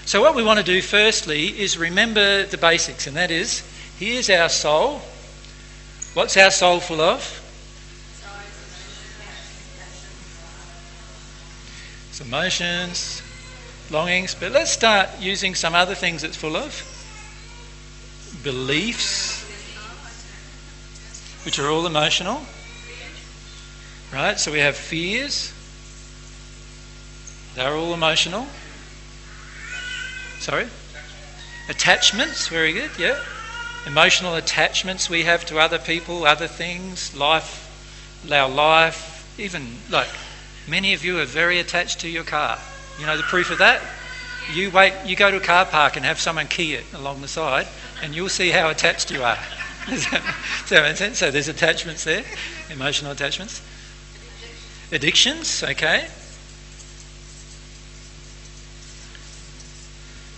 So what we want to do firstly is remember the basics, and that is, here's our soul. What's our soul full of? It's emotions, longings, but let's start using some other things it's full of. Beliefs, which are all emotional. Right, so we have fears. They're all emotional. Sorry? Attachments, very good, yeah. Emotional attachments we have to other people, other things, life, our life. Even, like, many of you are very attached to your car. You know the proof of that? You go to a car park and have someone key it along the side, and you'll see how attached you are. Does that make sense? So there's attachments there, emotional attachments. Addictions, okay.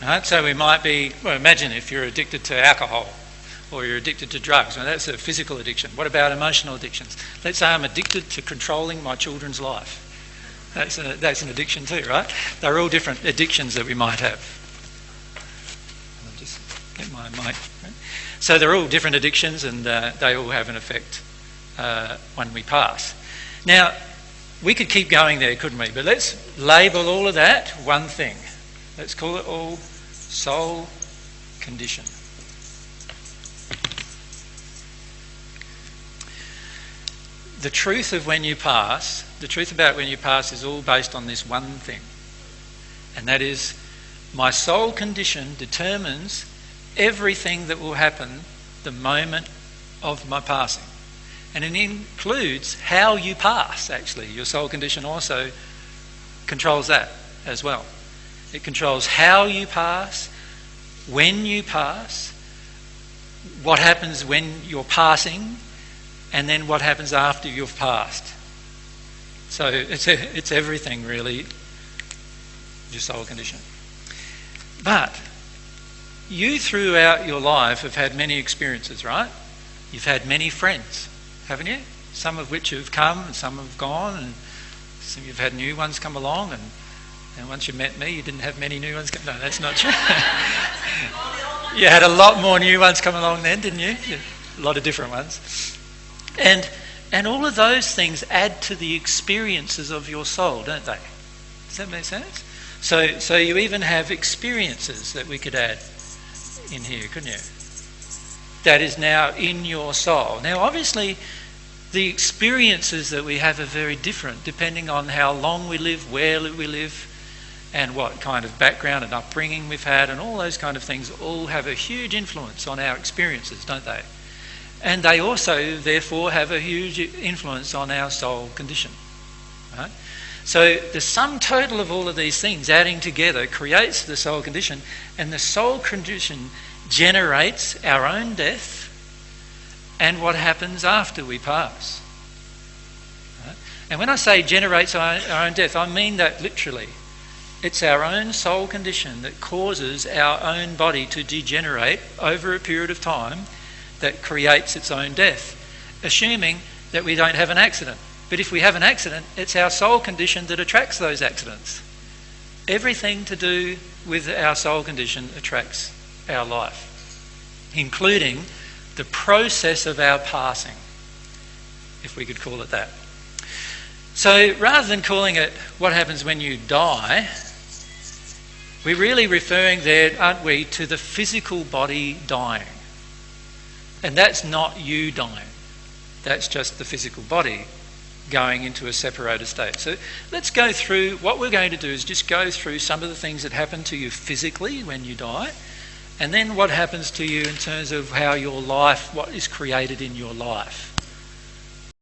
Right, so we might be, well, imagine if you're addicted to alcohol or you're addicted to drugs. Well, that's a physical addiction. What about emotional addictions? Let's say I'm addicted to controlling my children's life. That's an addiction too, right? They're all different addictions that we might have. I'll just get my mic. Right? So they're all different addictions, and they all have an effect when we pass. Now, we could keep going there, couldn't we? But let's label all of that one thing. Let's call it all soul condition. The truth about when you pass is all based on this one thing. And that is, my soul condition determines everything that will happen the moment of my passing. And it includes how you pass, actually. Your soul condition also controls that as well. It controls how you pass, when you pass, what happens when you're passing, and then what happens after you've passed. So it's everything, really, your soul condition. But you throughout your life have had many experiences, right? You've had many friends, haven't you? Some of which have come and some have gone, and some you've had new ones come along, and once you met me, you didn't have many new ones come. No, that's not true. You had a lot more new ones come along then, didn't you? A lot of different ones. And all of those things add to the experiences of your soul, don't they? Does that make sense? So you even have experiences that we could add in here, couldn't you? That is now in your soul. Now, obviously, the experiences that we have are very different depending on how long we live, where we live, and what kind of background and upbringing we've had, and all those kind of things all have a huge influence on our experiences, don't they? And they also, therefore, have a huge influence on our soul condition. Right? So the sum total of all of these things adding together creates the soul condition, and the soul condition generates our own death and what happens after we pass. Right? And when I say generates our own death, I mean that literally. It's our own soul condition that causes our own body to degenerate over a period of time that creates its own death, assuming that we don't have an accident. But if we have an accident, it's our soul condition that attracts those accidents. Everything to do with our soul condition attracts our life, including the process of our passing, if we could call it that. So rather than calling it what happens when you die, we're really referring there, aren't we, to the physical body dying. And that's not you dying. That's just the physical body going into a separated state. So let's go through, what we're going to do is just go through some of the things that happen to you physically when you die, and then what happens to you in terms of how your life, what is created in your life.